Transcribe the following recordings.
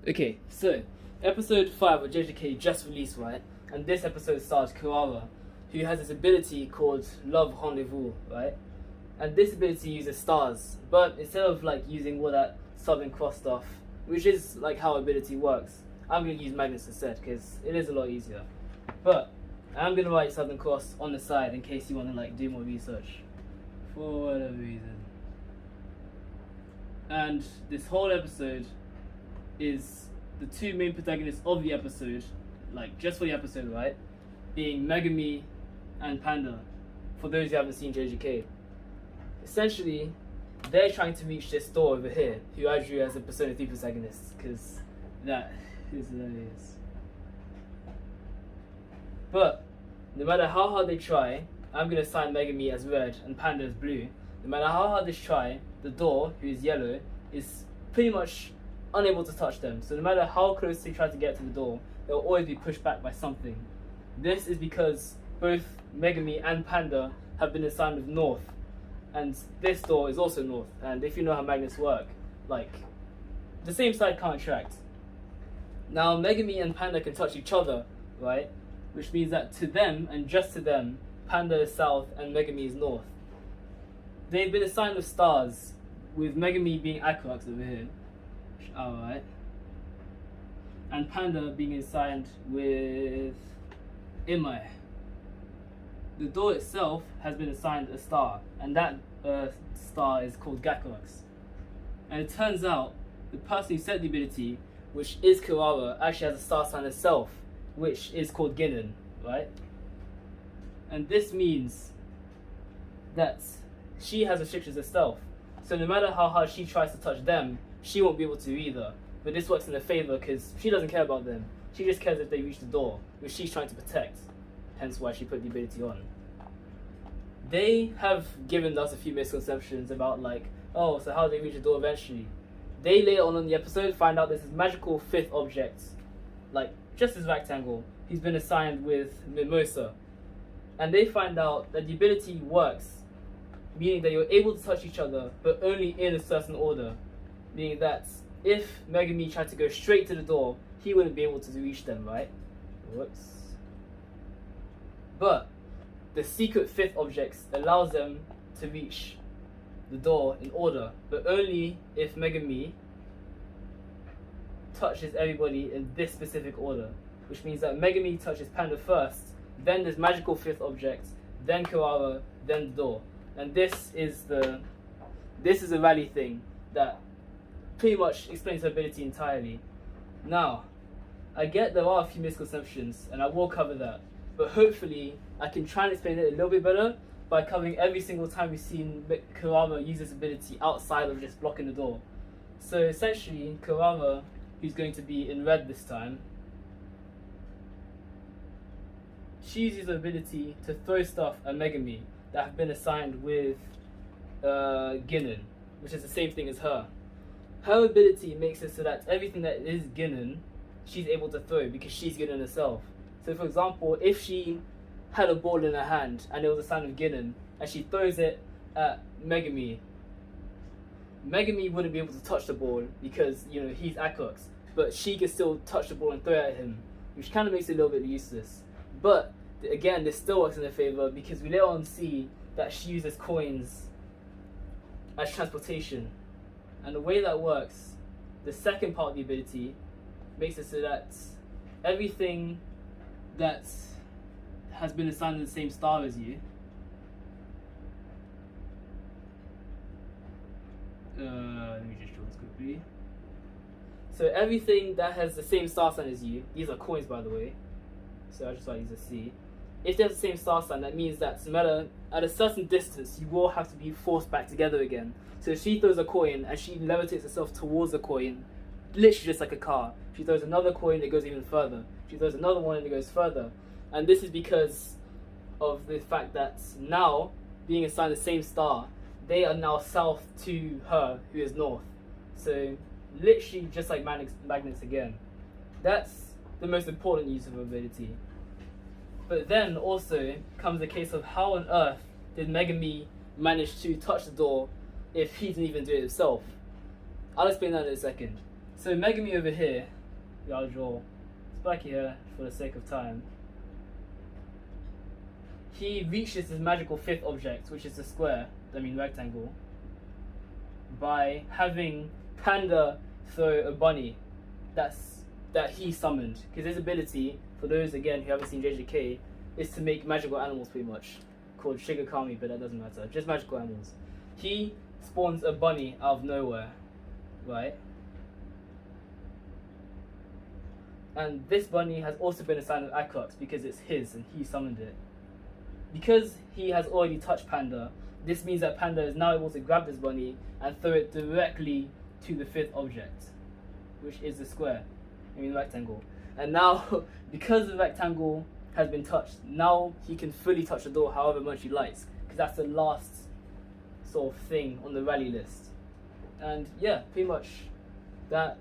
Okay, so episode 5 of JJK just released, right? And this episode stars Kirara, who has this ability called Love Rendezvous, right? And this ability uses stars, but instead of like using all that Southern Cross stuff, which is like how ability works, I'm going to use magnets instead because it is a lot easier. But I'm going to write Southern Cross on the side in case you want to like do more research for whatever reason. And this whole episode is the two main protagonists of the episode, like just for the episode, right? Being Megami and Panda, for those who haven't seen JJK. Essentially, they're trying to reach this door over here, who I drew as a Persona 3 protagonist, because that is hilarious. But, no matter how hard they try, I'm going to assign Megami as red and Panda as blue. No matter how hard they try, the door, who is yellow, is pretty much unable to touch them. So no matter how close they try to get to the door, they'll always be pushed back by something. This is because both Megami and Panda have been assigned with north, and this door is also north. And if you know how magnets work, like, the same side can't attract. Now Megami and Panda can touch each other, right? Which means that to them, and just to them, Panda is south and Megami is north. They've been assigned with stars, with Megami being Aquax over here. Alright. And Panda being assigned with Imai. The door itself has been assigned a star, and that star is called Gakuax. And it turns out the person who set the ability, which is Kirara, actually has a star sign herself, which is called Ginen, right? And this means that she has restrictions herself. So no matter how hard she tries to touch them, she won't be able to either. But this works in her favor because she doesn't care about them. She just cares if they reach the door, which she's trying to protect. Hence why she put the ability on. They have given us a few misconceptions about like, oh, so how do they reach the door eventually? They later on in the episode find out there's this magical fifth object, like just this rectangle, who's been assigned with Mimosa. And they find out that the ability works, meaning that you're able to touch each other, but only in a certain order. Meaning that if Megami tried to go straight to the door, he wouldn't be able to reach them, right? Whoops. But the secret fifth object allows them to reach the door in order, but only if Megami touches everybody in this specific order. Which means that Megami touches Panda first, then this magical fifth object, then Kirara, then the door. And this is a rally thing that pretty much explains her ability entirely. Now, I get there are a few misconceptions, and I will cover that, but hopefully I can try and explain it a little bit better by covering every single time we've seen Kirara use this ability outside of just blocking the door. So essentially, Kirara, who's going to be in red this time, she uses the ability to throw stuff at Megami that have been assigned with Ginen, which is the same thing as her. Her ability makes it so that everything that is Ginen, she's able to throw because she's Ginen herself. So for example, if she had a ball in her hand and it was assigned with Ginen, and she throws it at Megami, Megami wouldn't be able to touch the ball because, you know, he's Aquax, but she can still touch the ball and throw it at him, which kind of makes it a little bit useless. But again, this still works in her favor because we later on see that she uses coins as transportation. And the way that works, the second part of the ability makes it so that everything that has been assigned to the same star as you, let me just draw this quickly. So everything that has the same star sign as you, these are coins by the way, so I just write these as C. If they have the same star sign, that means that no matter at a certain distance, you will have to be forced back together again. So if she throws a coin and she levitates herself towards the coin, literally just like a car. She throws another coin, it goes even further. She throws another one and it goes further. And this is because of the fact that now, being assigned the same star, they are now south to her, who is north. So literally just like magnets again. That's the most important use of her ability. But then also comes the case of how on earth did Megami manage to touch the door if he didn't even do it himself? I'll explain that in a second. So Megami over here, I'll draw Spiky here for the sake of time. He reaches his magical fifth object, which is the square, rectangle, by having Panda throw a bunny that he summoned. Because his ability, for those again who haven't seen JJK, is to make magical animals pretty much, called Shigakami, but that doesn't matter, just magical animals. He spawns a bunny out of nowhere, right? And this bunny has also been assigned an Akux because it's his and he summoned it. Because he has already touched Panda, this means that Panda is now able to grab this bunny and throw it directly to the fifth object, which is the square, rectangle. And now, because the rectangle has been touched, now he can fully touch the door however much he likes, because that's the last sort of thing on the rally list. And yeah, pretty much that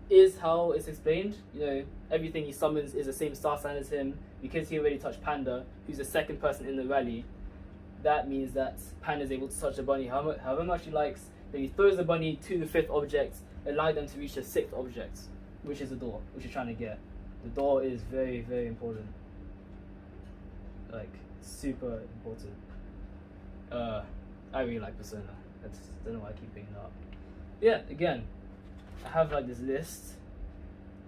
is how it's explained. Everything he summons is the same star sign as him. Because he already touched Panda, who's the second person in the rally, that means that Panda is able to touch the bunny however much he likes. Then he throws the bunny to the fifth object, allowing them to reach the sixth object, which is the door, which you're trying to get. The door is very, very important. Like, super important. I really like Persona. I just don't know why I keep bringing it up. Yeah, again, I have like this list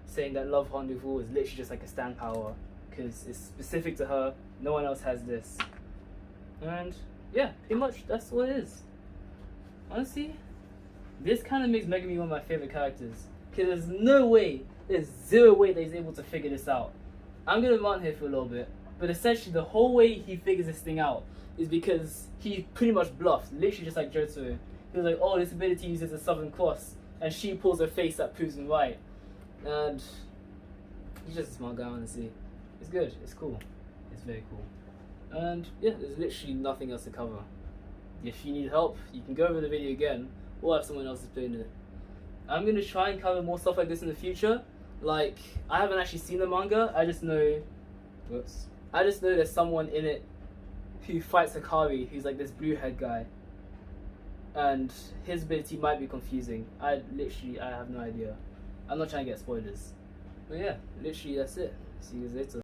saying that Love Rendezvous is literally just like a stand power because it's specific to her. No one else has this. And yeah, pretty much that's what it is. Honestly, this kind of makes Megami one of my favorite characters because there's zero way that he's able to figure this out. I'm gonna rant here for a little bit, but essentially the whole way he figures this thing out is because he pretty much bluffs, literally just like Jojo. He was like, oh, this ability uses a Southern Cross, and she pulls her face that proves him right. And he's just a smart guy, honestly. It's good, it's cool, it's very cool. And yeah, there's literally nothing else to cover. If you need help, you can go over the video again, or have someone else explain it. I'm gonna try and cover more stuff like this in the future. Like, I haven't actually seen the manga, I just know there's someone in it who fights Hikari, who's like this blue head guy. And his ability might be confusing. I have no idea. I'm not trying to get spoilers. But yeah, literally that's it. See you guys later.